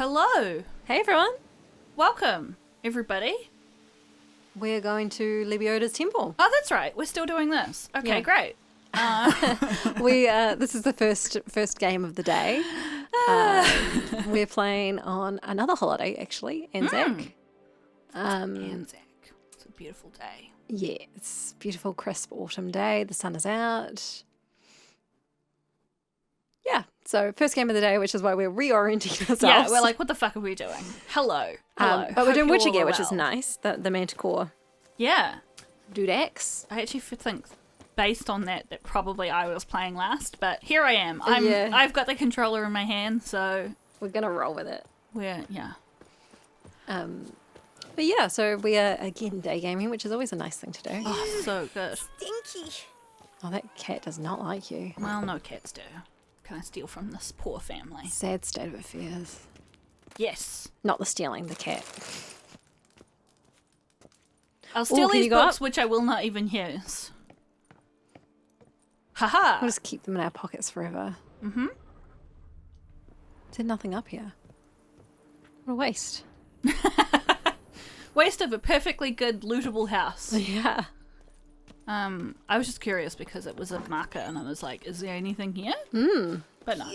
Hello. Hey everyone. Welcome, everybody. We're going to Lebioda's temple. Oh, that's right. We're still doing this. Okay, great. This is the first game of the day. We're playing on another holiday, actually, Anzac. Anzac. It's a beautiful day. Yeah, it's a beautiful, crisp autumn day. The sun is out. Yeah, so first game of the day, which is why we're reorienting ourselves. Yeah, we're like, what the fuck are we doing? Hello. But we're doing witcher gear, which is nice. The manticore. Yeah. Dude axe. I actually think, based on that probably I was playing last, but here I am. I've got the controller in my hand, so we're gonna roll with it. Yeah. But yeah, so we are again day gaming, which is always a nice thing to do. Oh, so good. Stinky. Oh, that cat does not like you. Well, no cats do. Can I steal from this poor family? Sad state of affairs. Yes. Not the stealing, the cat. I'll steal these books, which I will not even use. Haha. We'll just keep them in our pockets forever. Mm-hmm. There's nothing up here. What a waste. Waste of a perfectly good lootable house. Yeah. I was just curious because it was a marker and I was like, is there anything here? But no.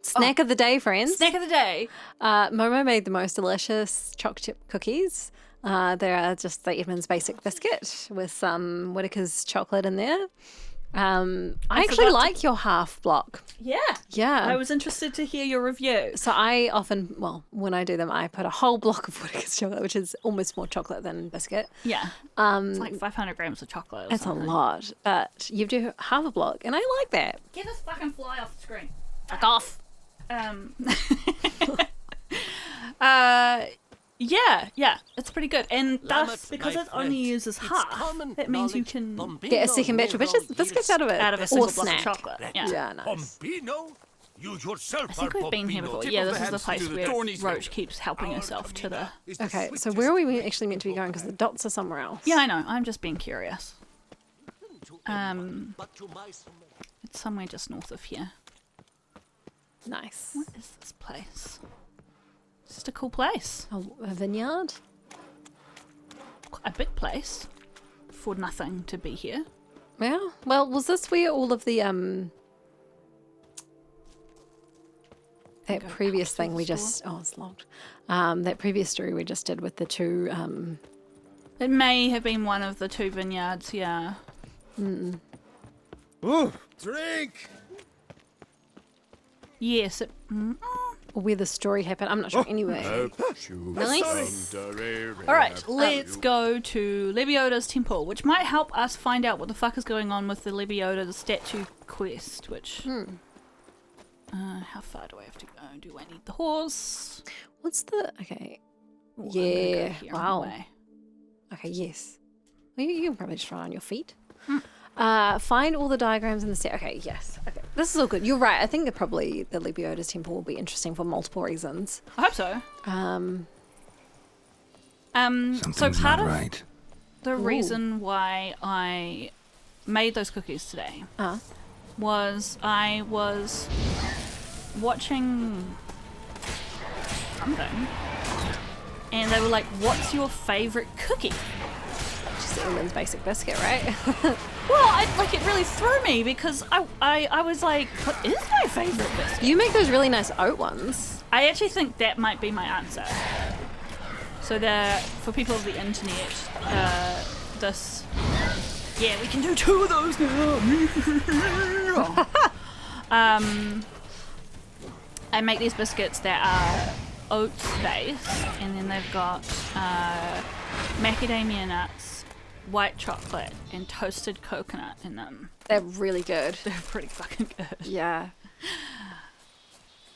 Snack of the day, friends. Snack of the day. Momo made the most delicious choc chip cookies. They are just the Edmund's Basic biscuit with some Whittaker's chocolate in there. I actually like your half block. Yeah. Yeah. I was interested to hear your review. So I often, when I do them, I put a whole block of Whittaker's chocolate, which is almost more chocolate than biscuit. Yeah. It's like 500 grams of chocolate. That's a lot. But you do half a block, and I like that. Get this fucking fly off the screen. Fuck off. Yeah, it's pretty good. And thus, because it only uses half, that means you can get a second batch of biscuits out of it. Out of a single block of chocolate. Yeah, nice. You yourself I think we've been here before. Yeah, this is the place where Roach keeps helping herself to the... Okay, so where are we actually meant to be going? Because the dots are somewhere else. Yeah, I know. I'm just being curious. It's somewhere just north of here. Nice. What is this place? It's just a cool place. A vineyard? A big place. For nothing to be here. Yeah. Well, was this where all of the that previous thing we just it's locked. That previous story we just did with the two It may have been one of the two vineyards, yeah. Ooh, drink. Yes, it where the story happened. I'm not sure anyway. Nice. Alright, let's go to Lebioda's temple, which might help us find out what the fuck is going on with the Lebioda statue quest, which... how far do I have to go? Do I need the horse? What's the... Okay. Ooh, yeah. Go Wow. Okay, yes. Well, you can probably just run on your feet. Hmm. Find all the diagrams in the set. Okay, yes. Okay. This is all good. You're right. I think that probably the Lebioda's temple will be interesting for multiple reasons. I hope so. So part of the reason why I made those cookies today was I was watching something and they were like, what's your favorite cookie? Just Edmund's Basic biscuit, right? Well, it really threw me because I was like, what is my favorite biscuit? You make those really nice oat ones. I actually think that might be my answer. So for people of the internet, yeah, we can do two of those now. I make these biscuits that are oats based, and then they've got macadamia nuts, white chocolate, and toasted coconut in them. They're really good. They're pretty fucking good. Yeah.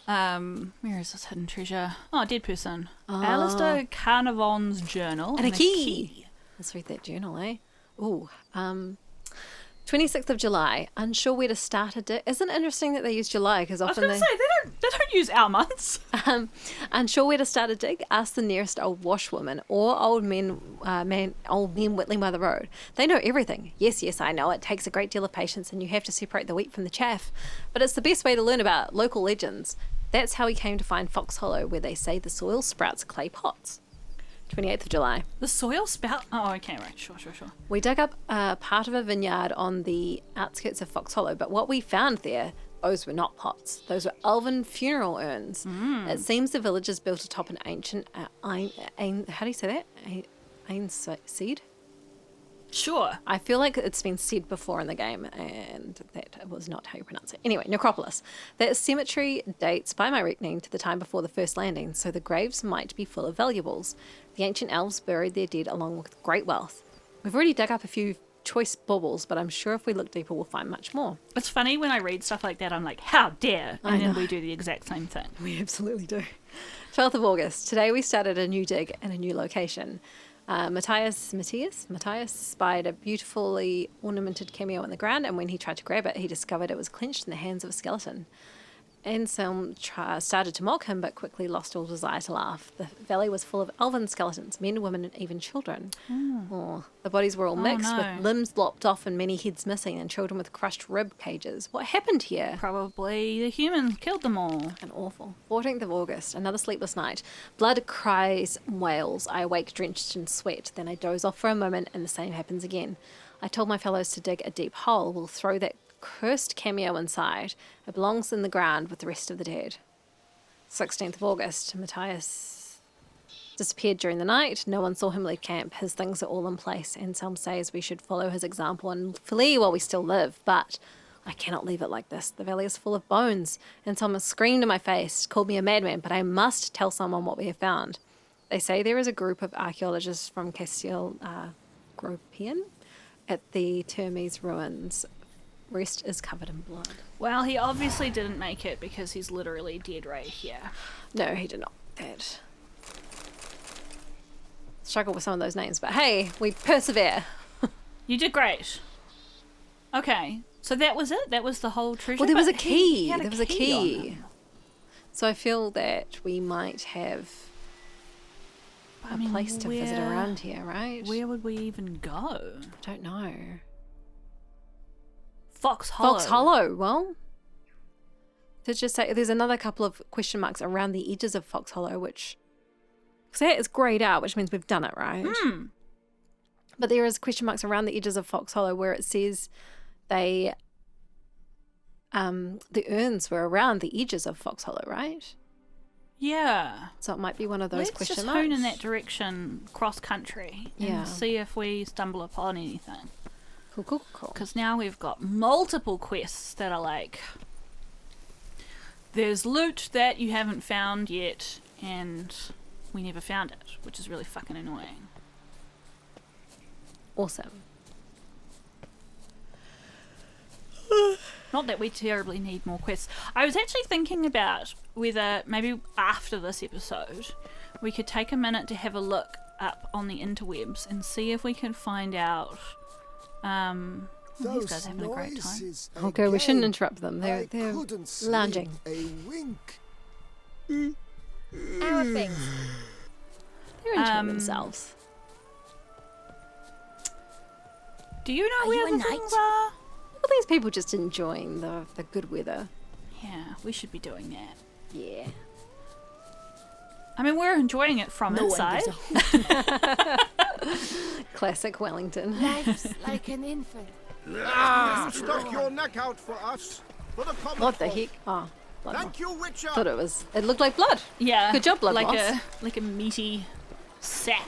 Where is this hidden treasure? Oh, dead person. Alistair Carnarvon's journal. And a key. Let's read that journal, eh? Ooh. 26th of July. Unsure where to start a day. Isn't it interesting that they use July? Because often I was going to say, they don't They don't use our months. Unsure where to start a dig, ask the nearest old washwoman or old men whittling by the road. They know everything. Yes, I know it takes a great deal of patience and you have to separate the wheat from the chaff, but it's the best way to learn about local legends. That's how he came to find Fox Hollow, where they say the soil sprouts clay pots. 28th of July. The soil spout? Oh, okay, right. Sure. We dug up part of a vineyard on the outskirts of Fox Hollow, but what we found there, those were not pots. Those were elven funeral urns. It seems the villagers built atop an ancient, how do you say that? Seed? Sure. I feel like it's been said before in the game, and that was not how you pronounce it. Anyway, necropolis. That cemetery dates, by my reckoning, to the time before the first landing, so the graves might be full of valuables. The ancient elves buried their dead along with great wealth. We've already dug up a few choice baubles, but I'm sure if we look deeper, we'll find much more. It's funny when I read stuff like that, I'm like, how dare? And then we do the exact same thing. We absolutely do. 12th of August. Today we started a new dig in a new location. Matthias spied a beautifully ornamented cameo in the ground, and when he tried to grab it, he discovered it was clenched in the hands of a skeleton. Anselm started to mock him, but quickly lost all desire to laugh. The valley was full of elven skeletons, men, women, and even children. Oh, the bodies were all mixed, with limbs lopped off and many heads missing, and children with crushed rib cages. What happened here? Probably the humans killed them all. And awful. 14th of August, another sleepless night. Blood cries, wails. I awake drenched in sweat. Then I doze off for a moment, and the same happens again. I told my fellows to dig a deep hole. We'll throw that cursed cameo inside. It belongs in the ground with the rest of the dead. 16th of August. Matthias disappeared during the night. No one saw him leave camp. His things are all in place. Anselm says we should follow his example and flee while we still live, but I cannot leave it like this. The valley is full of bones. Anselm screamed in my face, called me a madman, but I must tell someone what we have found. They say there is a group of archaeologists from Castel Gropian at the Termes ruins. Rest is covered in blood. Well, he obviously didn't make it because he's literally dead right here. No, he did not. That struggle with some of those names, but hey, we persevere. You did great. Okay, so that was it? That was the whole treasure? Well, there was a key. There was a key. So I feel that we might have a place to visit around here, right? Where would we even go? I don't know. Fox Hollow. Well, to just say, there's another couple of question marks around the edges of Fox Hollow, which, because it's greyed out, which means we've done it, right? But there is question marks around the edges of Fox Hollow where it says the urns were around the edges of Fox Hollow, right? Yeah. So it might be one of those question marks. Let's just hone in that direction cross country and see if we stumble upon anything. Cool. Because now we've got multiple quests that are like, there's loot that you haven't found yet, and we never found it, which is really fucking annoying. Awesome. Not that we terribly need more quests. I was actually thinking about whether maybe after this episode we could take a minute to have a look up on the interwebs and see if we can find out. These guys are having a great time. Okay, we shouldn't interrupt them. They're lounging. A wink. Our things. They're enjoying themselves. Do you know where the things are? Well, these people just enjoying the good weather. Yeah, we should be doing that. Yeah. I mean, we're enjoying it from inside. Classic Wellington. Life's like an infant. Stuck your neck out for us. For the common What the folk. heck? Oh, blood. Thank you, Witcher. Thought it looked like blood. Yeah. Good job, blood like loss. like a meaty sack.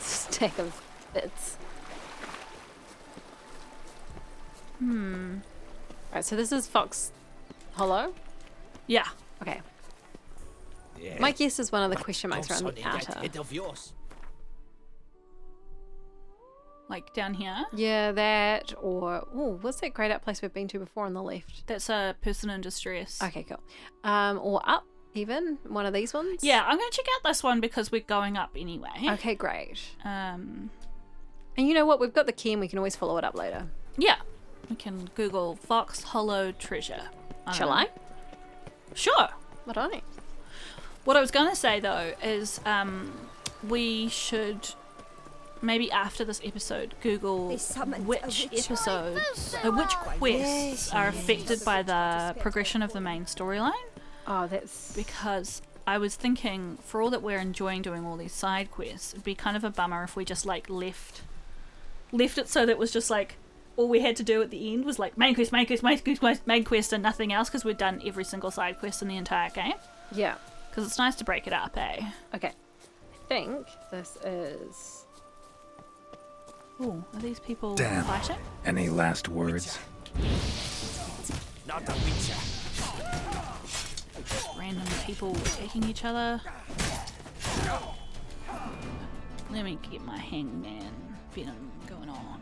Stack of bits. Right, so this is Fox Hollow. Yeah. Okay. Yeah. My guess is one of the question marks around the outer. Of yours. Like down here. Yeah, that or what's that grayed out place we've been to before on the left? That's a person in distress. Okay, cool. Or up even one of these ones. Yeah, I'm gonna check out this one because we're going up anyway. Okay, great. And you know what? We've got the key, and we can always follow it up later. yeah, we can Google Fox Hollow treasure. Shall I? Sure. Madonna. What I was going to say though is we should maybe after this episode Google They summoned which a witcher. episodes, which quests are affected by the progression of the main storyline. Oh, that's... Because I was thinking, for all that we're enjoying doing all these side quests, it'd be kind of a bummer if we just like left it so that it was just like all we had to do at the end was like main quest, and nothing else, because we'd done every single side quest in the entire game. Yeah. Because it's nice to break it up, eh? Okay. I think this is... Ooh, are these people Damn. fighting? Any last words? Not a witcher. Random people attacking each other. Let me get my hangman venom going on.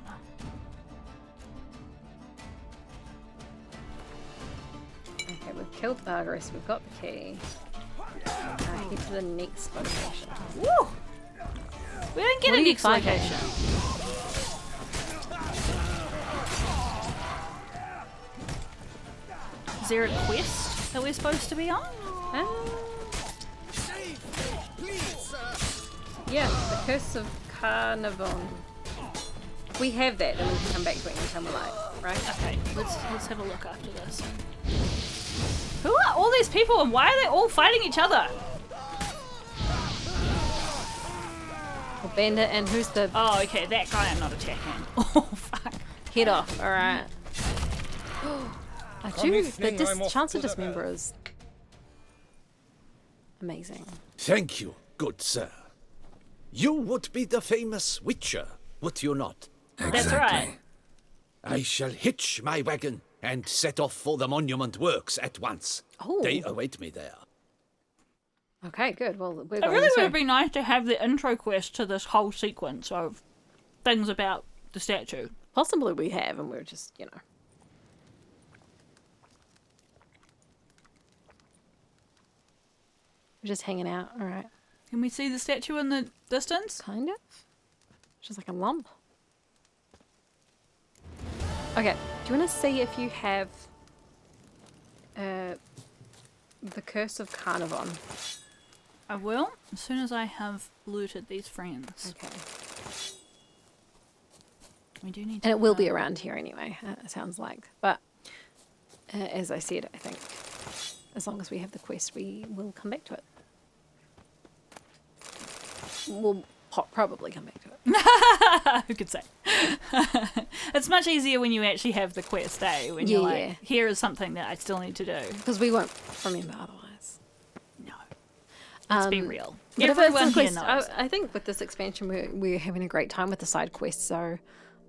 Okay, we've killed the Argus, we've got the key. Head to the next location. Woo! We didn't get What a are you next fighting? location. Is there a quest that we're supposed to be on? Yeah, the Curse of Carnarvon. We have that, and we can come back to it anytime we like, right? Okay, let's have a look after this. Who are all these people and why are they all fighting each other? Well, Bandit, and who's the Oh, okay, that guy I'm not attacking. Oh, fuck. head off? Alright. I do. The evening, I'm off chance to of the dismember is amazing. Thank you, good sir. You would be the famous witcher, would you not? That's right. I shall hitch my wagon and set off for the monument works at once. Oh. They await me there. Okay, good. Well, we're It going really this would way. have been nice to have the intro quest to this whole sequence of things about the statue. Possibly we have, and we're just, you know. We're just hanging out. Alright. Can we see the statue in the distance? Kind of. Just like a lump. Okay. Do you want to see if you have the Curse of Carnarvon? I will, as soon as I have looted these friends. Okay. We do need to... And it will be around here anyway, it sounds like. But as I said, I think as long as we have the quest, we will come back to it. We'll probably come back to it. Who could say? It's much easier when you actually have the quest, eh? When you're Yeah. like, here is something that I still need to do. Because we won't remember otherwise. No. Let's be real. But if it's Everyone a here quest, knows. I think with this expansion, we're having a great time with the side quests. So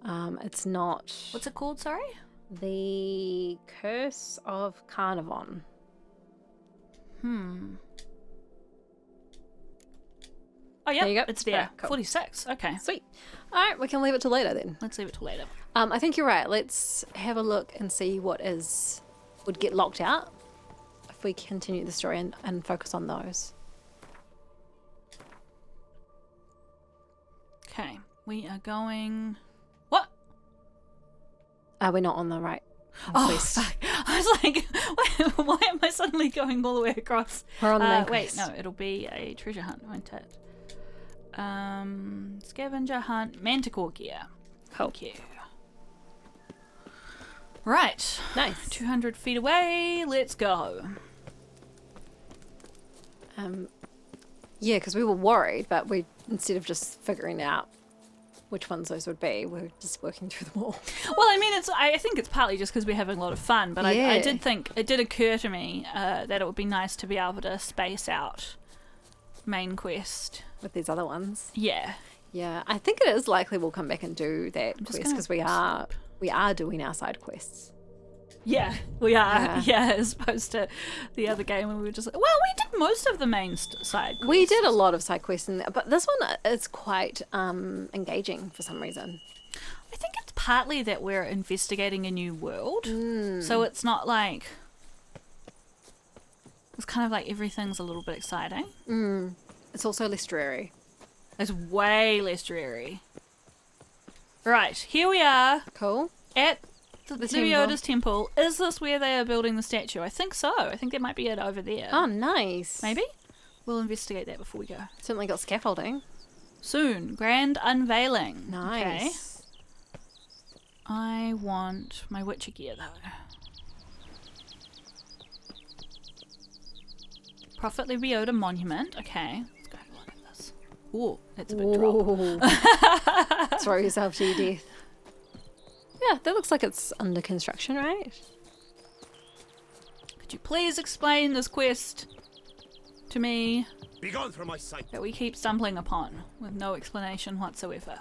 it's not What's it called, sorry? the Curse of Carnarvon. Oh, yeah, There you go. it's there. Alright, cool. 46. Okay. Sweet. All right, we can leave it till later then. Let's leave it till later. I think you're right. Let's have a look and see what would get locked out if we continue the story and focus on those. Okay. We are going... What? We're not on the right Oh, quest. fuck. I was like, why am I suddenly going all the way across? We're on the main Wait, quest. no, it'll be a treasure hunt, won't it? Scavenger hunt, manticore gear. Cool. Thank you. Right. Nice. 200 feet away, let's go. Yeah, because we were worried, but we instead of just figuring out which ones those would be, we're just working through them all. Well, I mean, I think it's partly just because we're having a lot of fun, but I Yeah. did think, it did occur to me that it would be nice to be able to space out main quest. With these other ones. Yeah. Yeah, I think it is likely we'll come back and do that just quest gonna because we are doing our side quests. Yeah, we are. Yeah. Yeah, as opposed to the other game when we were just like, well, we did most of the main side quests. We did a lot of side quests, but this one is quite engaging for some reason. I think it's partly that we're investigating a new world. So it's not like... It's kind of like everything's a little bit exciting. It's also less dreary. It's way less dreary. Right, here we are Cool. at the temple. Lebioda's temple. Is this where they are building the statue? I think so. I think that might be it over there. Oh, nice. Maybe? We'll investigate that before we go. Certainly got scaffolding. Soon. Grand unveiling. Nice. Okay. I want my Witcher gear, though. Prophet Lebioda Monument. Okay. Let's go have a look at this. Ooh, that's a big drop. Throw yourself to your death. Yeah, that looks like it's under construction, right? Could you please explain this quest to me Begone from my sight. that we keep stumbling upon with no explanation whatsoever?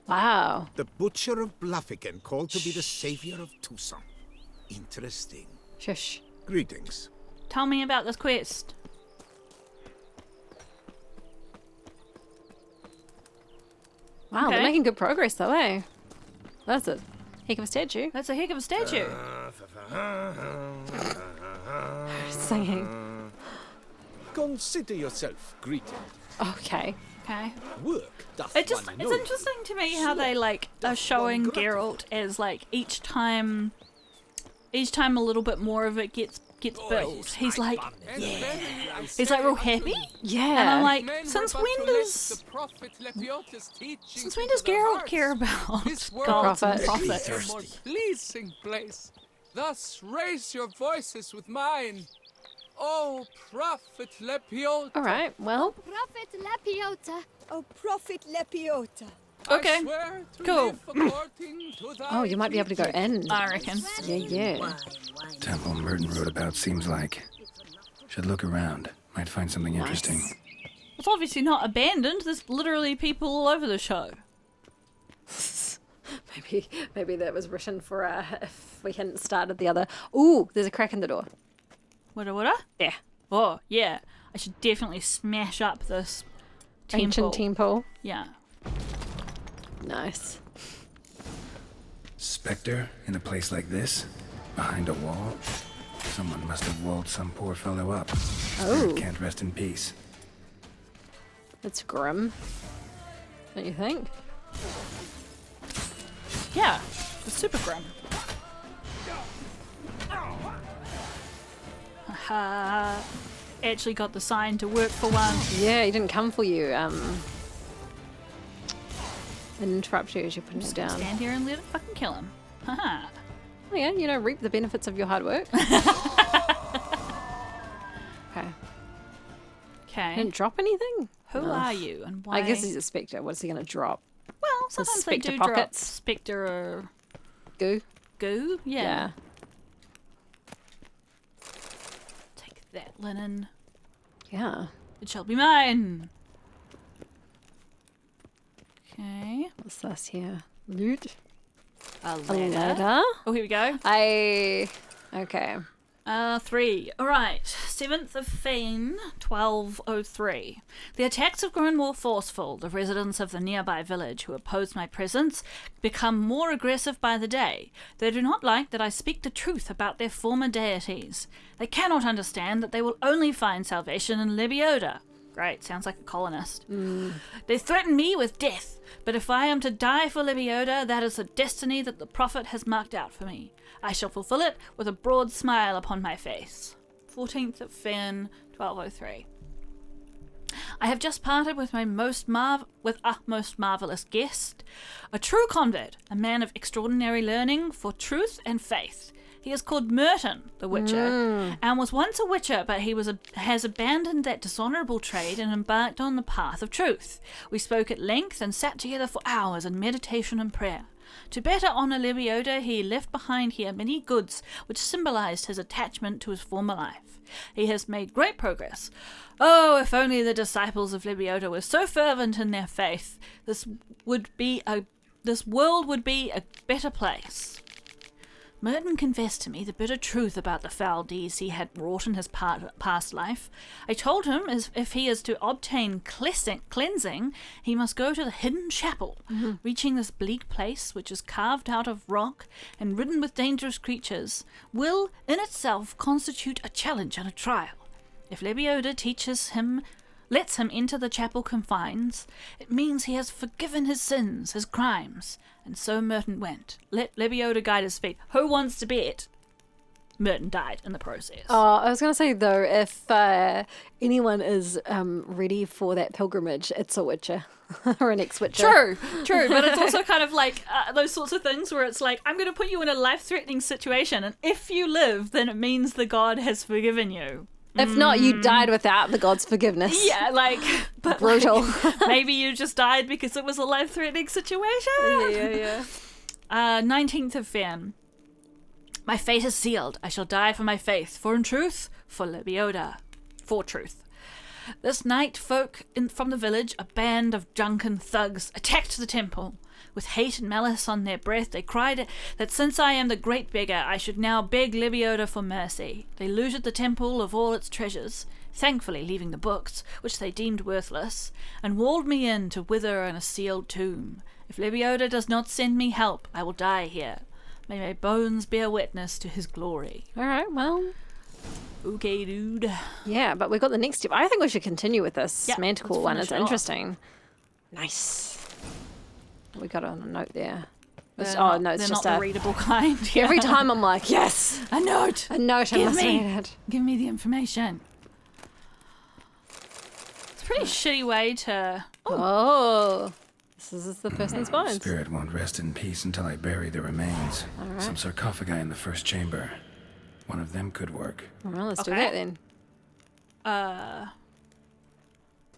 Wow. The Butcher of Bluffican, called to be the savior of Tucson. Interesting. Shush. Greetings. Tell me about this quest. Wow, Okay. they're making good progress though, eh? That's a heck of a statue. That's a heck of a statue. Singing. Consider yourself greeted. Okay. Okay. Work doth It's one know. interesting to me how they like are showing Geralt as like each time a little bit more of it gets built. He's like he's like real happy. Yeah. And I'm like, Men since were when but to let does the prophet Lebioda's teachings since when into does their Geralt hearts? care about This world gods and Prophet. prophets? is a more pleasing place. Thus raise your voices with mine. Oh, Prophet Lebioda. All right. Well, Prophet Lebioda. Oh, Prophet Lebioda. Okay. I swear to Cool. live according to thy oh, you might be able to go teachings. in. I reckon. Yeah. Temple Merton wrote about seems like. Should look around. Might find something interesting. It's obviously not abandoned. There's literally people all over the show. Maybe that was written for if we hadn't started the other. Ooh, there's a crack in the door. What? Yeah. Oh, yeah. I should definitely smash up this temple. Ancient temple. Yeah. Nice. Spectre in a place like this? Behind a wall? Someone must have walled some poor fellow up. Spirit Oh. can't rest in peace. It's grim. Don't you think? Yeah. It's super grim. Haha. Actually got the sign to work for once. Yeah, he didn't come for you. Interrupt you as you're putting it down. Stand here and let it fucking kill him. Haha. Oh yeah, reap the benefits of your hard work. Okay. Okay. Didn't drop anything? Who No. are you and why? I guess he's a spectre. What's he going to drop? well, sometimes they spectre do pockets. drop spectre or Goo? goo. Yeah. Yeah. Take that linen. Yeah. It shall be mine. Okay. What's this here? Loot? A A ladder. ladder? Oh, here we go. Okay. 3. Alright. 7th of Fane, 1203. The attacks have grown more forceful. The residents of the nearby village who oppose my presence become more aggressive by the day. They do not like that I speak the truth about their former deities. They cannot understand that they will only find salvation in Lebioda. Great, sounds like a colonist. They threaten me with death, but if I am to die for Lebioda, that is the destiny that the prophet has marked out for me. I shall fulfill it with a broad smile upon my face. 14th of Fen, 1203. I have just parted with my most marvelous guest, a true convert, a man of extraordinary learning for truth and faith. He is called Merton, the Witcher, and was once a Witcher, but he has abandoned that dishonourable trade and embarked on the path of truth. We spoke at length and sat together for hours in meditation and prayer. To better honour Lebioda, he left behind here many goods which symbolised his attachment to his former life. He has made great progress. Oh, if only the disciples of Lebioda were so fervent in their faith, this world would be a better place. Merton confessed to me the bitter truth about the foul deeds he had wrought in his past life. I told him if he is to obtain cleansing, he must go to the hidden chapel. Reaching this bleak place, which is carved out of rock and ridden with dangerous creatures, will in itself constitute a challenge and a trial. If Lebioda teaches him lets him enter the chapel confines, it means he has forgiven his sins, his crimes. And so Merton went. Let Lebioda guide his feet. Who wants to bet Merton died in the process? Oh, I was going to say, though, if anyone is ready for that pilgrimage, it's a witcher or an ex-witcher. True, but it's also kind of like those sorts of things where it's like, I'm going to put you in a life-threatening situation, and if you live, then it means the god has forgiven you. If not, you died without the god's forgiveness. Yeah, like... But brutal. Like, maybe you just died because it was a life-threatening situation. Yeah. 19th of Fen. My fate is sealed. I shall die for my faith. For in truth, for Lebioda. For truth. This night, folk from the village, a band of drunken thugs, attacked the temple. With hate and malice on their breath, they cried that since I am the great beggar, I should now beg Lebioda for mercy. They looted the temple of all its treasures, thankfully leaving the books, which they deemed worthless, and walled me in to wither in a sealed tomb. If Lebioda does not send me help, I will die here. May my bones bear witness to his glory. All right, well... Okay, dude. Yeah, but we've got the next step. I think we should continue with this Yeah, manticore let's one. finish It's it off. interesting. Nice. We got it on a note there. It's, They're oh, not- no, it's they're just not a... the readable kind. Every time I'm like, yes! A note! A note, I Give must me. read it. Give me the information. It's a pretty shitty way to... Oh. This is the person's bones. Spirit won't rest in peace until I bury the remains. right. Some sarcophagi in the first chamber. One of them could work. Well, let's do Okay. that then.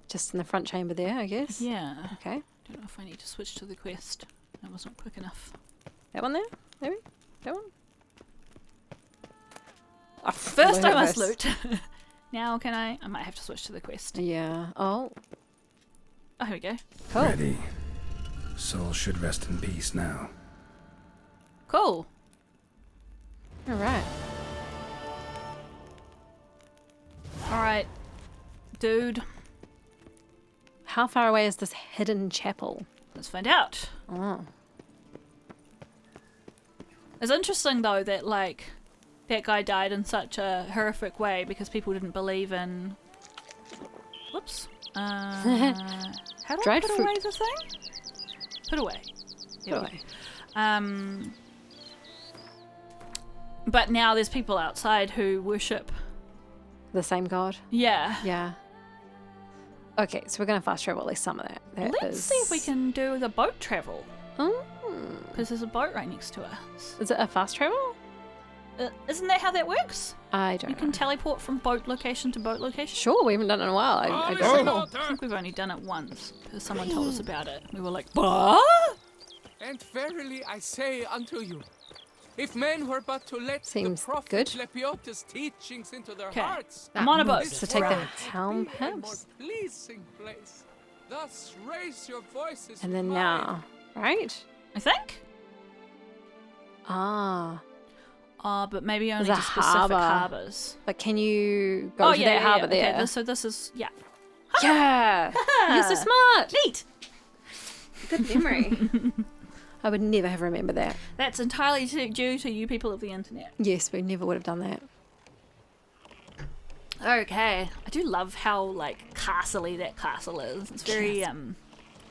Just in the front chamber there, I guess. Yeah. Okay. Don't know if I need to switch to the quest. That wasn't quick enough. That one there? Maybe? That one? Oh, First I look at must this. loot. Now can I? I might have to switch to the quest. Yeah. Oh, Oh, here we go. cool. Ready. Soul should rest in peace now. Cool. All right. Alright. Dude. How far away is this hidden chapel? Let's find out. Oh. It's interesting though that like that guy died in such a horrific way because people didn't believe in. Whoops. How do Dried I put fruit. away the thing? Put away. There we Away. go. But now there's people outside who worship. The same god? Yeah. Yeah. Okay, so we're going to fast travel at least some of that. That Let's see if we can do the boat travel Oh. because there's a boat right next to us. Is it a fast travel? Isn't that how that works? I don't You know. can teleport from boat location to boat location. Sure, we haven't done it in a while. I Oh, don't know. Water. I think we've only done it once because someone told us about it. We were like, what? And verily I say unto you, if men were but to let Seems the prophet good. Lebioda's teachings into their 'Kay. hearts, I'm on a boat. this So take the world helm, would be a more perhaps? pleasing place. Thus raise your voices And with then mine. now, right? I think. Ah. But maybe only There's to a specific harbour. harbours. But can you go to that harbour there? Okay, so this is, yeah. Yeah. You're so smart. Neat. Good memory. I would never have remembered that. That's entirely due to you people of the internet. Yes, we never would have done that. Okay. I do love how, like, castle-y that castle is. It's very,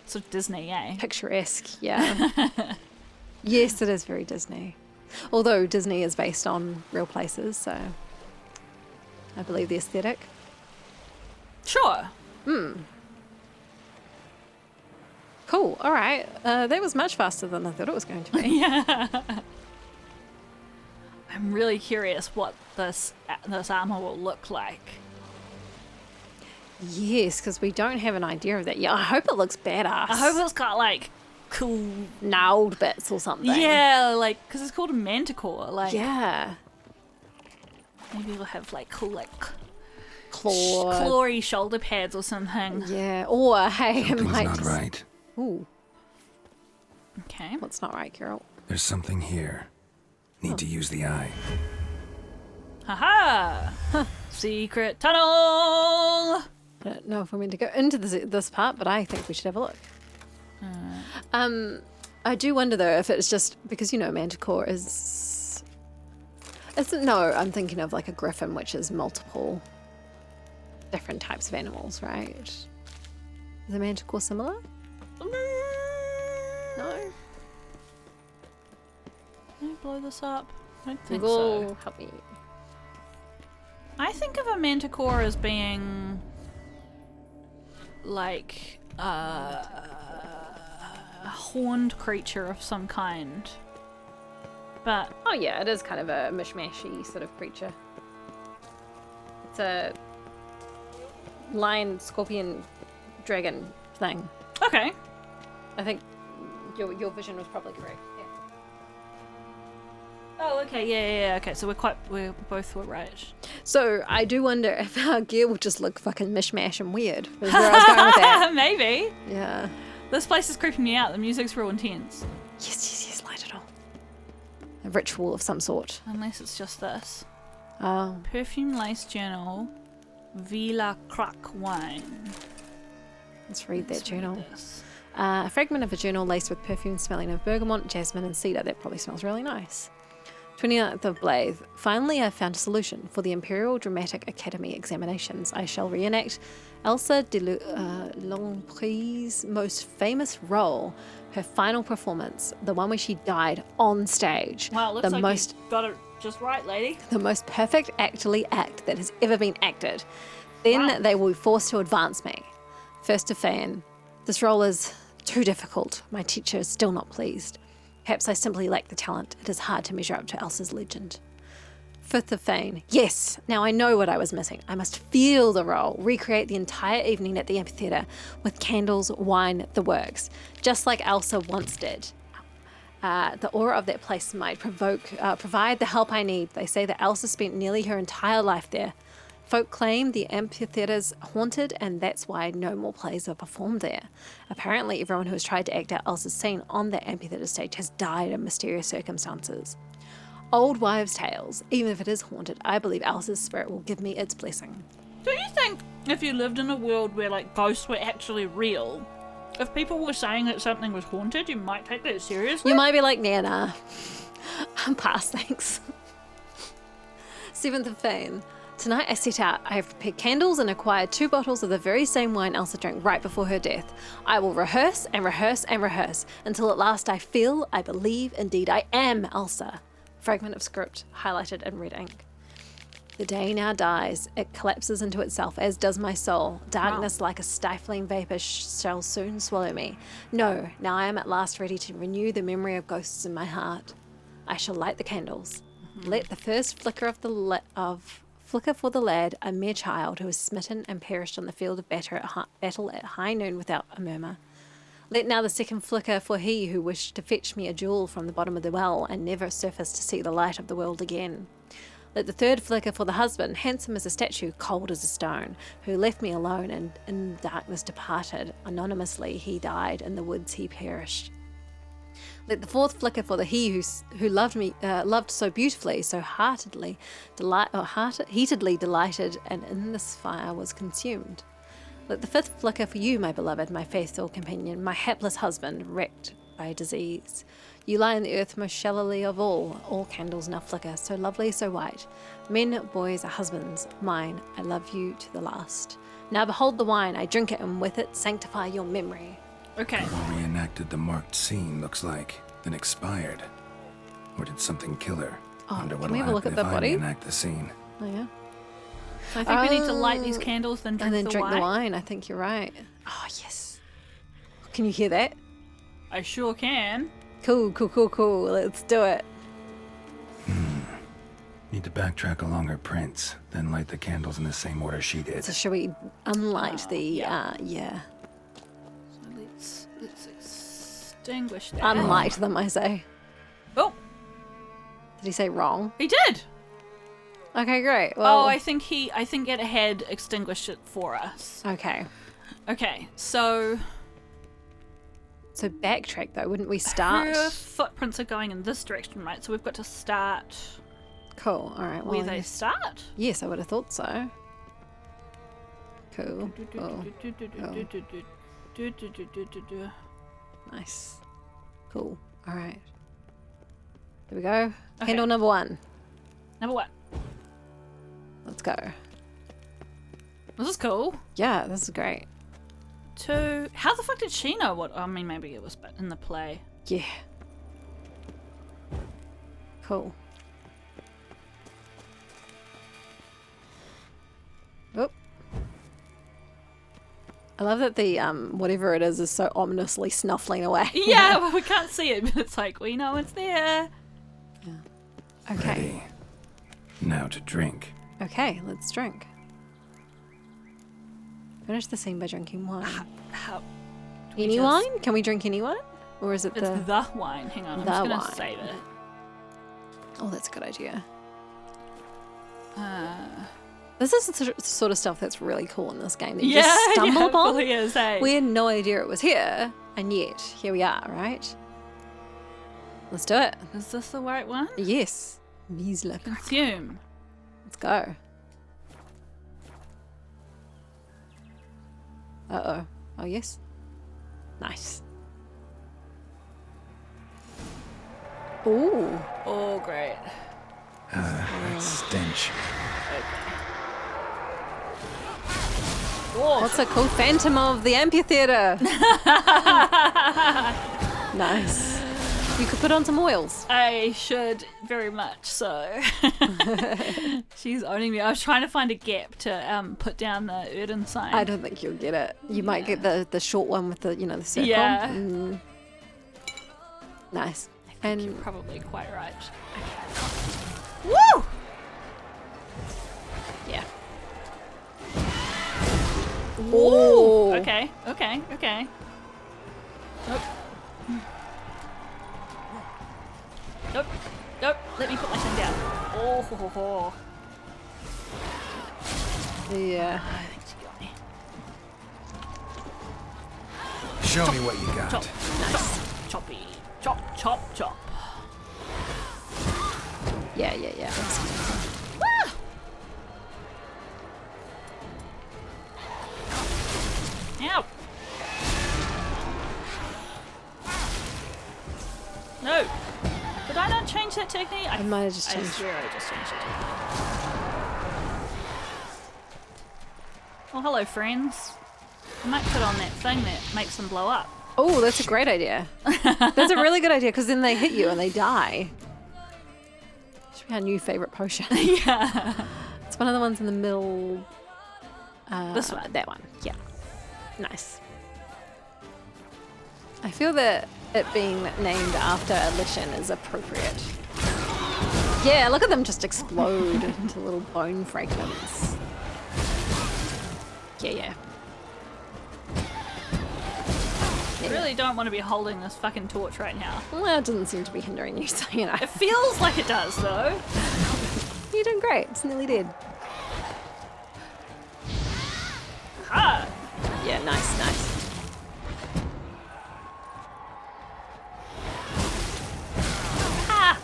sort of Disney, eh? Picturesque, yeah. Yes, it is very Disney. Although Disney is based on real places, so I believe the aesthetic. Sure. Cool. All right. That was much faster than I thought it was going to be. I'm really curious what this armor will look like. Yes, because we don't have an idea of that yet. I hope it looks badass. I hope it's got, like, cool... nailed bits or something. Yeah, like, because it's called a manticore. Like, Yeah. maybe it'll have, like, cool, like, Claw. clawy shoulder pads or something. Yeah. Or, hey, it Something's might not just... right. Ooh, Okay. what's not right, Carol? There's something here. Need to use the eye. Haha! Secret tunnel! I don't know if we're meant to go into this part, but I think we should have a look. I do wonder though if it's just because manticore is. No, I'm thinking of like a griffin, which is multiple different types of animals, right? Is the manticore similar? No? Can I blow this up? I don't think Google, so. help me. I think of a manticore as being like a horned creature of some kind. But Oh yeah, it is kind of a mishmashy sort of creature. It's a lion, scorpion, dragon thing. okay. I think your vision was probably correct. Yeah. Oh, okay, yeah. Okay, so we both were right. So I do wonder if our gear will just look fucking mishmash and weird. Is where I was going with that. Maybe. Yeah. This place is creeping me out. The music's real intense. Yes, light it on. A ritual of some sort. Unless it's just this. Oh. Perfume lace journal, Villa Crack wine. Let's read that Let's read journal. this. A fragment of a journal laced with perfume smelling of bergamot, jasmine, and cedar. That probably smells really nice. 29th of Blythe. Finally, I found a solution for the Imperial Dramatic Academy examinations. I shall reenact Elsa de Longpris's most famous role, her final performance, the one where she died on stage. Wow, it looks the like most, you got it just right, lady. the most perfect actorly act that has ever been acted. Then Wow. they will be forced to advance me. First to fan. This role is too difficult. My teacher is still not pleased. Perhaps I simply lack the talent. It is hard to measure up to Elsa's legend. Fifth of Fane. Yes, now I know what I was missing. I must feel the role, recreate the entire evening at the amphitheatre with candles, wine, the works, just like Elsa once did. The aura of that place might provide the help I need. They say that Elsa spent nearly her entire life there. Folk claim the amphitheatre's haunted, and that's why no more plays are performed there. Apparently, everyone who has tried to act out Elsa's scene on that amphitheatre stage has died in mysterious circumstances. Old wives' tales. Even if it is haunted, I believe Elsa's spirit will give me its blessing. Do you think if you lived in a world where like ghosts were actually real, if people were saying that something was haunted, you might take that seriously? You might be like, nah. I'm past, thanks. 7th of Fane. Tonight I set out. I have prepared candles and acquired 2 bottles of the very same wine Elsa drank right before her death. I will rehearse and rehearse and rehearse until at last I feel, I believe, indeed I am Elsa. Fragment of script highlighted in red ink. The day now dies. It collapses into itself, as does my soul. Darkness like a stifling vapor shall soon swallow me. No, now I am at last ready to renew the memory of ghosts in my heart. I shall light the candles. Let the first flicker flicker for the lad, a mere child who was smitten and perished on the field of battle at high noon without a murmur. Let now the second flicker for he who wished to fetch me a jewel from the bottom of the well and never surfaced to see the light of the world again. Let the third flicker for the husband, handsome as a statue, cold as a stone, who left me alone and in darkness departed. Anonymously he died, in the woods he perished. Let the fourth flicker for the he who loved so beautifully, so heatedly delighted, and in this fire was consumed. Let the fifth flicker for you, my beloved, my faithful companion, my hapless husband, wrecked by disease. You lie in the earth most shallowly of all candles now flicker, so lovely, so white. Men, boys, husbands, mine, I love you to the last. Now behold the wine, I drink it, and with it sanctify your memory. Okay. Reenacted the marked scene, looks like, then expired. Or did something kill her? Wonder can what'll we have a look happen at if the I body? reenact the scene. Oh yeah. So I think we need to light these candles, then drink, And then the, drink wine. the wine. I think you're right. Oh yes. Can you hear that? I sure can. Cool. Let's do it. Need to backtrack along her prints, then light the candles in the same order she did. So shall we unlight the yeah. yeah. So let's extinguish that. Unlight them, I say. Oh, Did he say wrong? he did. Okay, great. Well, I think it had extinguished it for us. okay. Okay, so So backtrack though, wouldn't we start? her footprints are going in this direction, right? So we've got to start Cool. All right. where Well, they start. yes, I would have thought so. Cool. Nice. Cool. All right. Here we go. Okay. Candle number 1. Number 1. Let's go. This is cool. Yeah, this is great. 2. How the fuck did she know what? I mean, maybe it was in the play. Yeah. Cool. Oh. I love that the whatever it is so ominously snuffling away. Yeah, well, we can't see it, but it's like, we know it's there. Okay. Ready. Now to drink. Okay, let's drink. Finish the scene by drinking wine. How? Any just- wine? Can we drink any wine? Or is it It's the... the wine. Hang on, I'm The just gonna wine. save it. Oh, that's a good idea. Uh, This is the sort of stuff that's really cool in this game that you yeah, just stumble yeah, upon. it fully is, hey. We had no idea it was here, and yet here we are, right? Let's do it. Is this the right one? Yes. Wiesler. Consume. Let's go. Uh-oh. Oh, yes. Nice. Ooh. Oh, great. That stench. Oh, That's a cool Phantom of the Amphitheater. Nice. You could put on some oils. I should very much so. She's owning me. I was trying to find a gap to put down the Erden sign. I don't think you'll get it. You might get the short one with the, the circle. Yeah. Mm. Nice. You're And probably quite right. woo! Yeah. Ooh. Okay. Nope. Nope. Let me put my thing down. Oh, ho, ho, ho. Yeah. I think she got me. Show me what you got. Chop. Nice. Choppy. Chop, chop, chop. Yeah. Ah! Ow. No. Did I not change that technique? I might have just I changed. swear I just changed it. Well, hello, friends. I might put on that thing that makes them blow up. Oh, that's a great idea. That's a really good idea because then they hit you and they die. Should be our new favorite potion. Yeah. It's one of the ones in the middle. This one. That one. Yeah. Nice. I feel that it being named after a Lichen is appropriate. Yeah, look at them just explode into little bone fragments. Yeah. I really don't want to be holding this fucking torch right now. Well, it doesn't seem to be hindering you, so It feels like it does, though. You're doing great. It's nearly dead. Ah! Yeah, nice. Ah!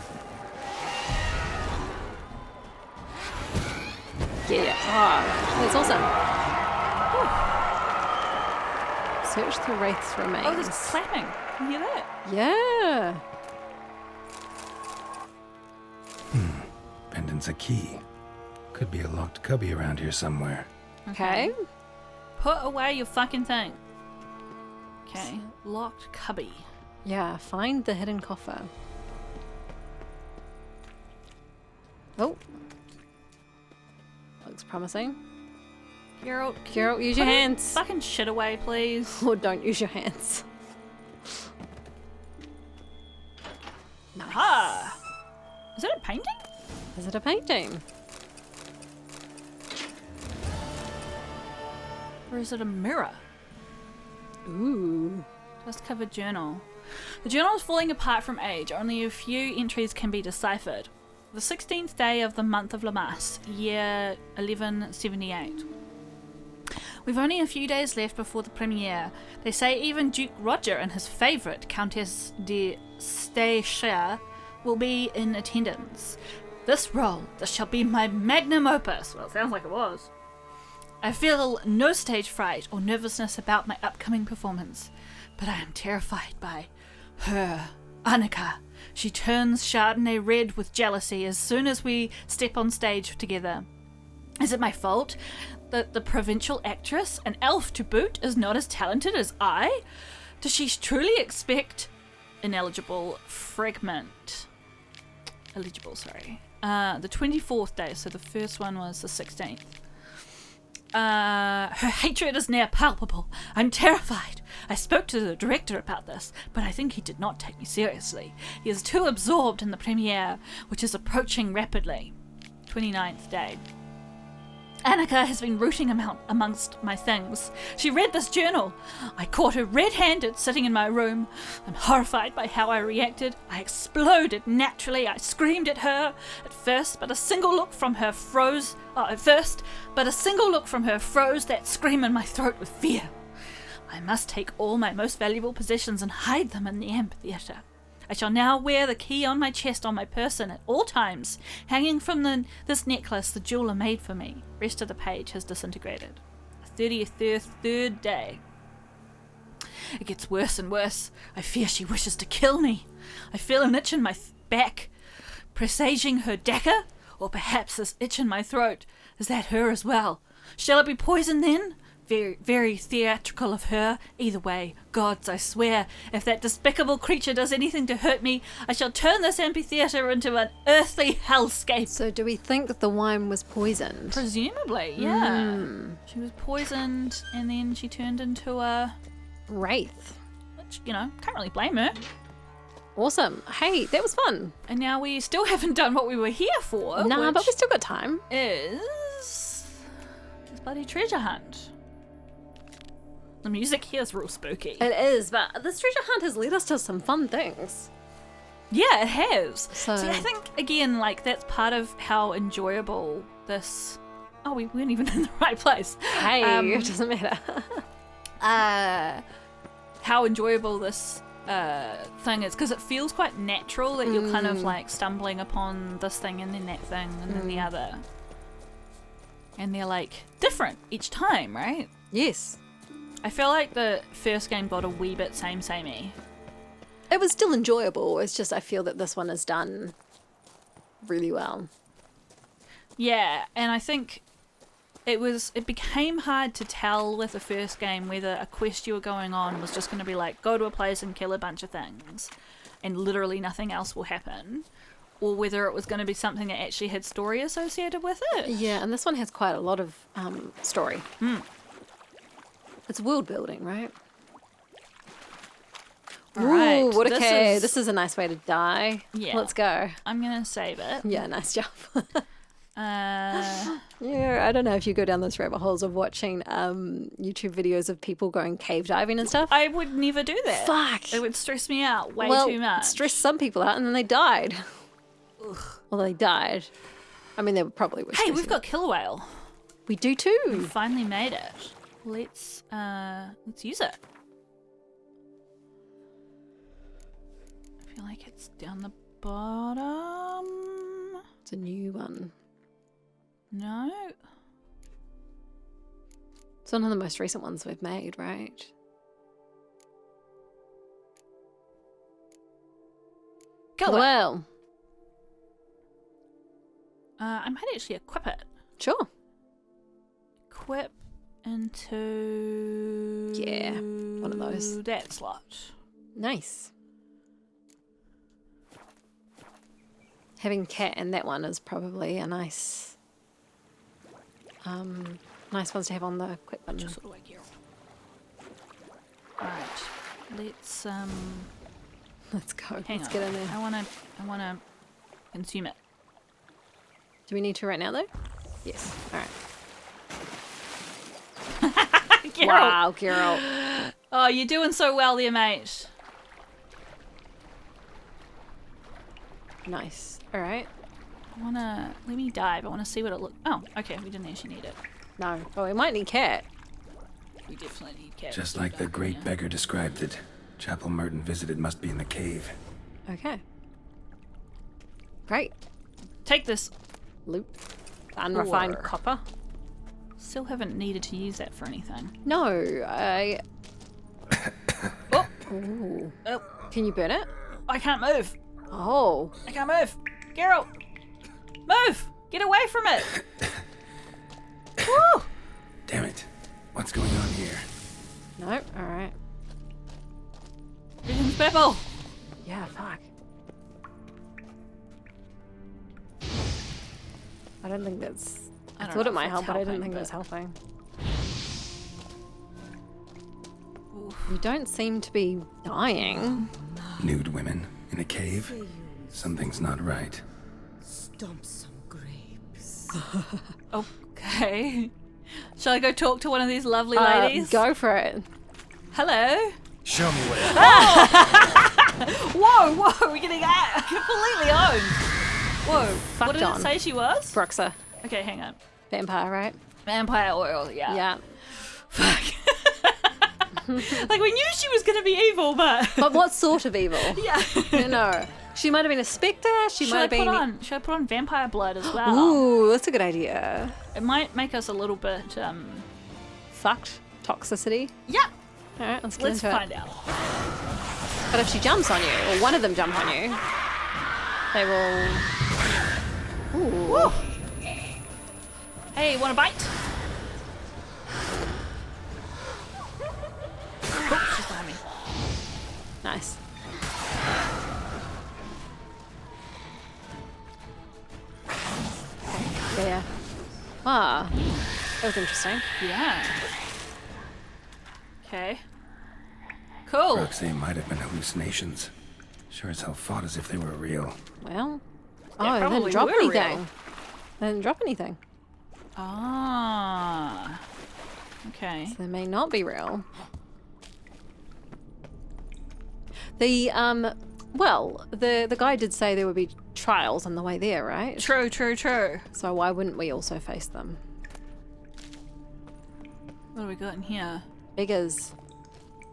Yeah. Oh, that's awesome. Search the Wraith's remains. Oh, there's clapping. You hear that? Yeah. Pendant's a key. Could be a locked cubby around here somewhere. Okay. Put away your fucking thing. Okay. Locked cubby. Yeah, find the hidden coffer. Oh. Looks promising. Geralt, Geralt, use your put that hands. fucking shit away, please. Or don't use your hands. Nice. Ah! Is it a painting? Is it a painting? Or is it a mirror? Ooh. Dust covered journal. The journal is falling apart from age. Only a few entries can be deciphered. The 16th day of the month of Lamas, year 1178. We've only a few days left before the premiere. They say even Duke Roger and his favourite, Countess de Stacia, will be in attendance. This shall be my magnum opus. Well, it sounds like it was. I feel no stage fright or nervousness about my upcoming performance, but I am terrified by her, Annika. She turns Chardonnay red with jealousy as soon as we step on stage together. Is it my fault that the provincial actress, an elf to boot, is not as talented as I? Does she truly expect ineligible fragment? Eligible, sorry. The 24th day, so the first one was the 16th. Her hatred is near palpable. I'm terrified. I spoke to the director about this, but I think he did not take me seriously. He is too absorbed in the premiere, which is approaching rapidly. 29th day. Annika has been rooting amongst my things. She read this journal. I caught her red-handed sitting in my room. I'm horrified by how I reacted. I exploded naturally. I screamed at her. At first, but a single look from her froze that scream in my throat with fear. I must take all my most valuable possessions and hide them in the amphitheatre. I shall now wear the key on my chest on my person at all times, hanging from this necklace the jeweller made for me. Rest of the page has disintegrated. 33rd day. It gets worse and worse. I fear she wishes to kill me. I feel an itch in my back, presaging her dagger, or perhaps this itch in my throat. Is that her as well? Shall it be poison then? Very, very theatrical of her. Either way, gods, I swear, if that despicable creature does anything to hurt me, I shall turn this amphitheatre into an earthly hellscape. So do we think that the wine was poisoned? Presumably, yeah. She was poisoned and then she turned into a wraith. Which, can't really blame her. Awesome. Hey, that was fun. And now we still haven't done what we were here for. Nah, but we still got time. Is this bloody treasure hunt. The music here is real spooky. It is, but this treasure hunt has led us to some fun things. Yeah, it has. So See, I think, again, that's part of how enjoyable this... Oh, we weren't even in the right place. Hey, it doesn't matter. How enjoyable this thing is, because it feels quite natural that you're kind of stumbling upon this thing and then that thing and then the other. And they're different each time, right? Yes. I feel like the first game got a wee bit samey. It was still enjoyable. It's just I feel that this one is done really well. Yeah, and I think it became hard to tell with the first game whether a quest you were going on was just going to be go to a place and kill a bunch of things and literally nothing else will happen, or whether it was going to be something that actually had story associated with it. Yeah, and this one has quite a lot of story. It's world building, right? All right. Ooh, what a cave. This is a nice way to die. Yeah. Let's go. I'm going to save it. Yeah, nice job. Yeah, I don't know if you go down those rabbit holes of watching YouTube videos of people going cave diving and stuff. I would never do that. Fuck. It would stress me out way too much. Stress some people out and then they died. Ugh. Well, they died. I mean, they probably were. Hey, we've got killer whale. We do too. We finally made it. Let's use it. I feel like it's down the bottom. It's a new one. No. It's one of the most recent ones we've made, right? Killer whale. I might actually equip it. Sure. Equip into... Yeah, one of those. That slot. Nice. Having cat and that one is probably a nice ones to have on the equip button. Just sort of wake you up. Alright. Let's go. Hang Let's on. get in there. I wanna consume it. Do we need to right now though? Yes. Alright. Wow, Carol. Oh, you're doing so well there, mate. Nice. Alright. Let me dive. I wanna see what it looks. Oh, okay, we didn't actually need it. No. Oh, we might need cat. We definitely need cat. Just like the great beggar described it. Chapel Merton visited must be in the cave. Okay. Great. Take this. Loot. Unrefined Ore. copper. Still haven't needed to use that for anything. No, I... Oh! Ooh. Oh, Can you burn it? I can't move. Oh. I can't move. Geralt! Move! Get away from it! Woo! Damn it. What's going on here? No, alright. Everything's purple. Yeah, fuck. I don't think that's... I don't thought know it might if help, it's but I didn't helping, think it was but- helping. Oof. You don't seem to be dying. Nude women in a cave? Something's not right. Stomp some grapes. Okay. Shall I go talk to one of these lovely ladies? Go for it. Hello. Show me where. Whoa, whoa, we're getting completely owned. Whoa, what did on. it say she was? Broxa. Okay, hang on. Vampire, right? Vampire oil, yeah. Yeah. Fuck. Like, we knew she was going to be evil, but... But what sort of evil? Yeah. No. She might have been a spectre. She Should might I, have been... should I put on vampire blood as well? Ooh, that's a good idea. It might make us a little bit, Fucked. Toxicity. Yeah, Alright, let's get let's into find it. out. But if she jumps on you, or one of them jump on you, they will... Ooh. Woo. Hey, want a bite? Oh, she's behind me. Nice. Yeah. Ah. That was interesting. Yeah. Okay. Cool. Roxanne might have been hallucinations. Sure as hell fought as if they were real. Well. They Oh, they probably didn't drop were real. anything. They didn't drop anything. Ah. Okay. So they may not be real. The well, the guy did say there would be trials on the way there, right? True, true, true. So why wouldn't we also face them? What do we got in here? Beggars.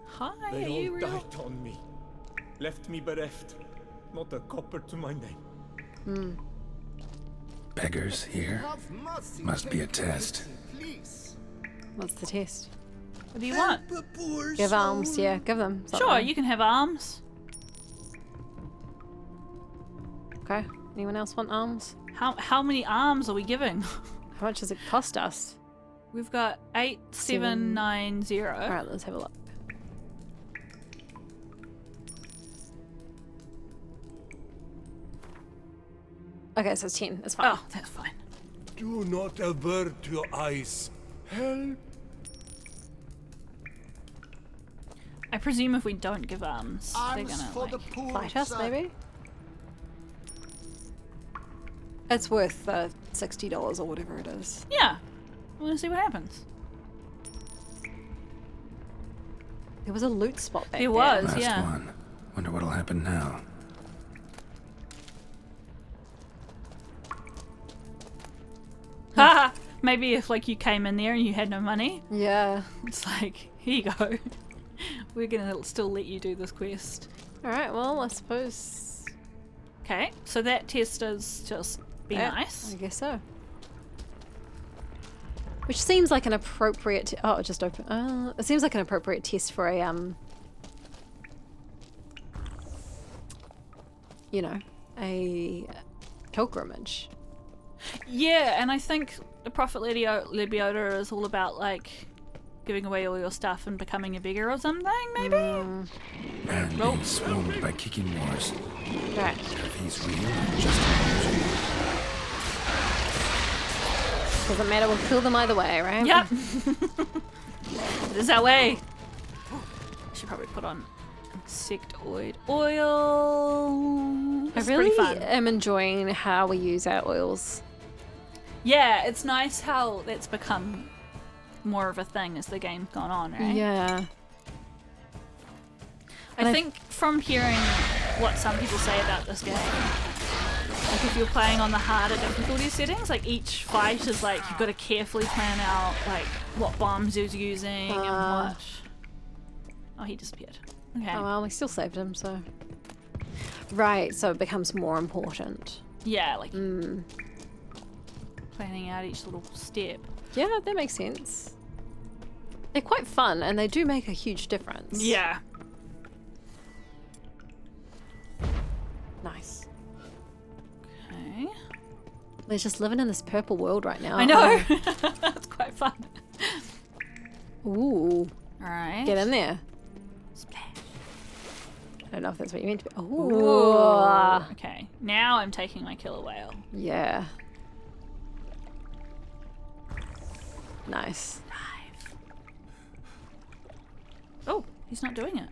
Hi, They are you all real? died on me. Left me bereft. Not a copper to my name. Beggars here? Must be a test. Please. What's the test? What do you want? Give alms, yeah, give them. Sure, something. you can have arms. Okay. Anyone else want alms? How many arms are we giving? How much does it cost us? We've got 8790. Alright, let's have a look. Okay, so it's 10. It's fine. Oh, that's fine. Do not avert your eyes. Help. I presume if we don't give arms, they're Arms gonna for like... the poor. Fight us, sir. maybe? It's worth $60 or whatever it is. Yeah. I want to see what happens. There was a loot spot back There there. was. Last Yeah. one. Wonder what'll happen now. Haha. Maybe if like you came in there and you had no money, Yeah. it's like, here you go. We're gonna still let you do this quest. Alright, well, I suppose... Okay, so that test is just be Yeah, nice. I guess so. Which seems like an appropriate... oh, it just opened. It seems like an appropriate test for a, you know, a pilgrimage. Yeah, and I think the Prophet Lebioda is all about like giving away all your stuff and becoming a beggar or something, maybe? Man being swarmed by kicking wars. Right. If he's real or just an illusion. Doesn't matter, we'll kill them either way, right? Yep. This is our way. I should probably put on insectoid oil. I It's really pretty fun. am enjoying how we use our oils. Yeah, it's nice how that's become more of a thing as the game's gone on, right? Yeah. I think from hearing what some people say about this game, like if you're playing on the harder difficulty settings, like each fight is like you've got to carefully plan out like what bombs you're using and what. Oh, he disappeared. Okay. Oh well, we still saved him, so... Right, so it becomes more important. Yeah, like planning out each little step. Yeah, that makes sense. They're quite fun, and they do make a huge difference. Yeah. Nice. Okay. We're just living in this purple world right now. I know. It's quite fun. Ooh. Alright. Get in there. Splash. I don't know if that's what you meant to be. Ooh. Ooh. Okay. Now I'm taking my killer whale. Yeah. Nice. Dive. Oh, he's not doing it.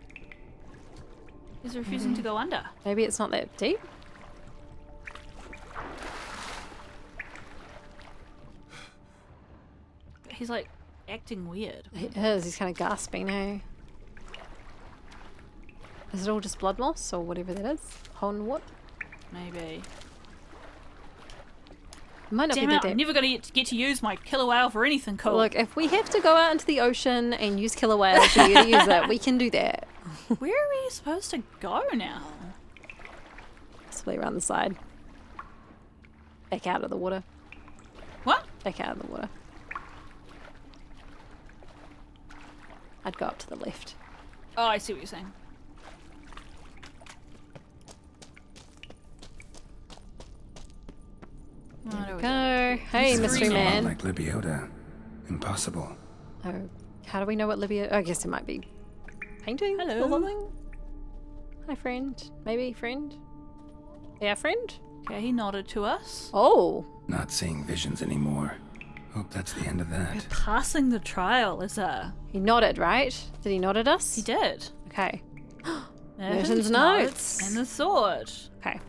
He's refusing to go under. Maybe it's not that deep. But he's like acting weird. He is. He's kind of gasping, hey? Is it all just blood moss or whatever that is? Hole in wood? Maybe. Might not Damn be it, that I'm deep. never going to get to use my killer whale for anything cool. Look, if we have to go out into the ocean and use killer whales for you to use it, we can do that. Where are we supposed to go now? Possibly around the side. Back out of the water. What? Back out of the water. I'd go up to the left. Oh, I see what you're saying. There There we we go. Hey, mystery man. Like Lebioda. Impossible. Oh, how do we know what Libya? I guess it might be painting. Hello. Or something. Hi, friend. Maybe friend. Yeah, friend. Okay, he nodded to us. Oh, Not seeing visions anymore. Hope that's the end of that. Passing the trial is a... he nodded, right? Did he nod at us? He did. Okay. Merton's notes. And the sword. Okay.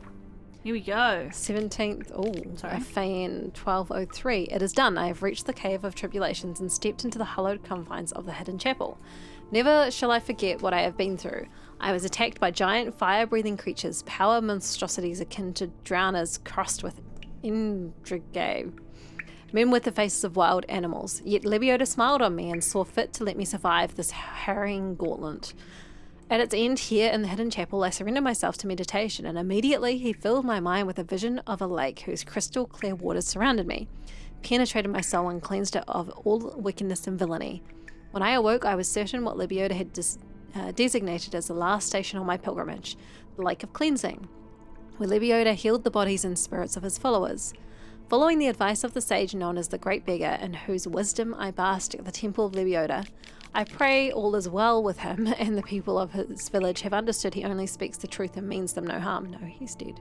Here we go. 17th. Oh, Sorry. a fan 1203. It is done. I have reached the cave of tribulations and stepped into the hallowed confines of the hidden chapel. Never shall I forget what I have been through. I was attacked by giant fire-breathing creatures, power monstrosities akin to drowners crossed with intrigue. Men with the faces of wild animals. Yet Lebioda smiled on me and saw fit to let me survive this harrying gauntlet. At its end, here in the hidden chapel, I surrendered myself to meditation, and immediately he filled my mind with a vision of a lake whose crystal clear waters surrounded me, penetrated my soul and cleansed it of all wickedness and villainy. When I awoke, I was certain what Lebioda had designated as the last station on my pilgrimage, the Lake of Cleansing, where Lebioda healed the bodies and spirits of his followers. Following the advice of the sage known as the Great Beggar, in whose wisdom I basked at the temple of Lebioda, I pray all is well with him and the people of his village have understood he only speaks the truth and means them no harm. No, he's dead.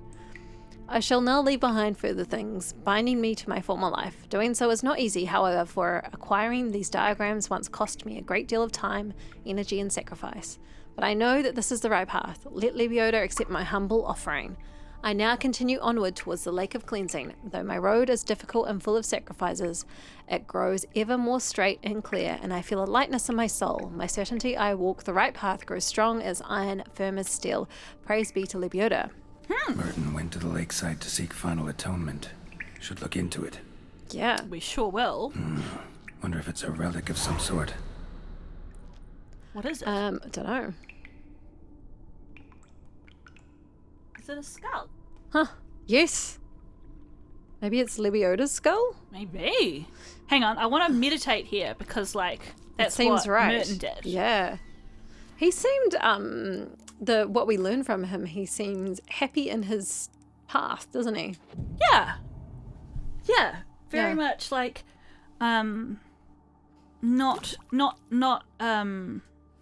I shall now leave behind further things, binding me to my former life. Doing so is not easy, however, for acquiring these diagrams once cost me a great deal of time, energy, and sacrifice. But I know that this is the right path. Let Lebioda accept my humble offering. I now continue onward towards the Lake of Cleansing. Though my road is difficult and full of sacrifices, it grows ever more straight and clear, and I feel a lightness in my soul. My certainty I walk the right path grows strong as iron, firm as steel. Praise be to Lebioda. Merton went to the lakeside to seek final atonement. Should look into it. Yeah. We sure will. Wonder if it's a relic of some sort. What is it? I don't know. Is it a skull? Huh. Yes. Maybe it's Lebioda's skull? Maybe. Hang on, I want to meditate here because, like, that's That seems what right. Merton did. Yeah. He seemed, what we learn from him, he seems happy in his path, doesn't he? Yeah. Yeah. Very Yeah. much like, not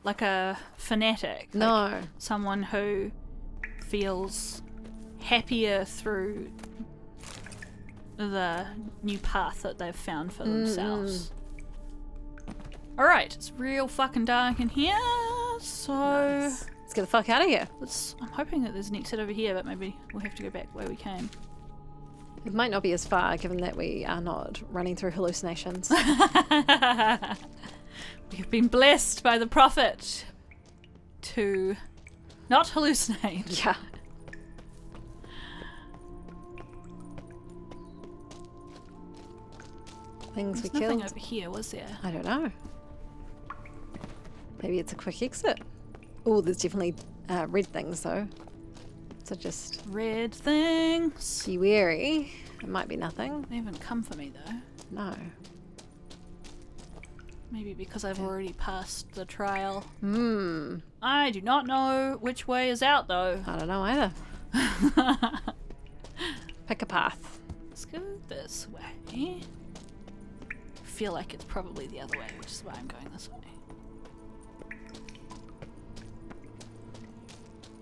like a fanatic. Like No. someone who feels happier through the new path that they've found for themselves. Alright, it's real fucking dark in here, so Let's get the fuck out of here. I'm hoping that there's an exit over here, but maybe we'll have to go back where we came. It might not be as far, given that we are not running through hallucinations. We've been blessed by the prophet to not hallucinate. Yeah. Things There's we nothing killed. over here, was there? I don't know. Maybe it's a quick exit. Oh, there's definitely red things though. So just Red things. be wary. It might be nothing. They haven't come for me though. No. Maybe because I've already passed the trial. Hmm. I do not know which way is out though. I don't know either. Pick a path. Let's go this way. feel like it's probably the other way, which is why I'm going this way.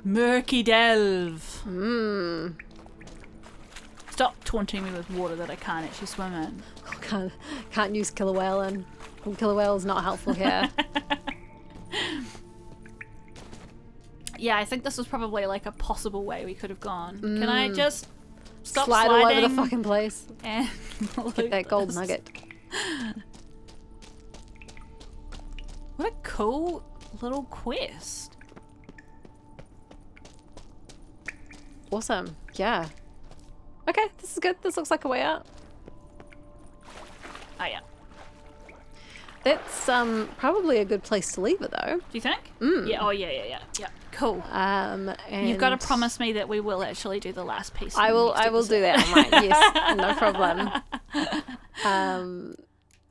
Murky delve. Stop taunting me with water that I can't actually swim in. Can't use killer whale, and killer whale is not helpful here. Yeah, I think this was probably like a possible way we could have gone. Can I just stop Slide all over sliding the fucking place. and Get that gold nugget. What a cool little quest. Awesome. Yeah. Okay, this is good. This looks like a way out. Oh yeah. That's probably a good place to leave it though. Do you think? Yeah. Oh yeah. Cool. And You've got to promise me that we will actually do the last piece. I will do that. I'm right. Yes, no problem.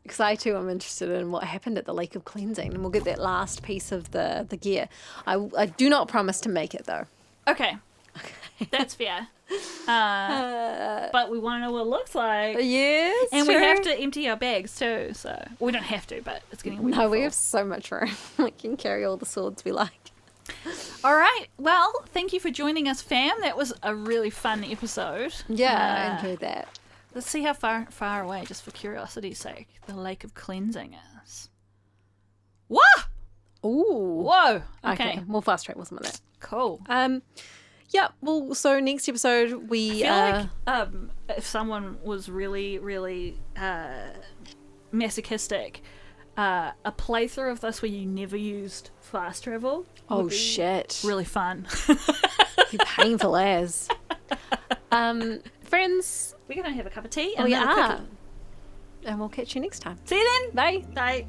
Because I too am interested in what happened at the Lake of Cleansing, and we'll get that last piece of the gear. I do not promise to make it though. Okay. That's fair. But we want to know what it looks like. Yes, And true. we have to empty our bags too, so we don't have to, but it's getting weird. No, we have so much room. We can carry all the swords we like. All right. Well, thank you for joining us, fam. That was a really fun episode. Yeah, I enjoyed that. Let's see how far away, just for curiosity's sake, the Lake of Cleansing is. Whoa! Ooh. Whoa. Okay. We'll fast travel some of that. Cool. Yeah. Well, so next episode we I feel like if someone was really, really masochistic, a playthrough of this where you never used fast travel. Oh shit! Really fun. You painful as. Friends, We're gonna have a cup of tea. we And then a are, cookie. and we'll catch you next time. See you then. Bye. Bye.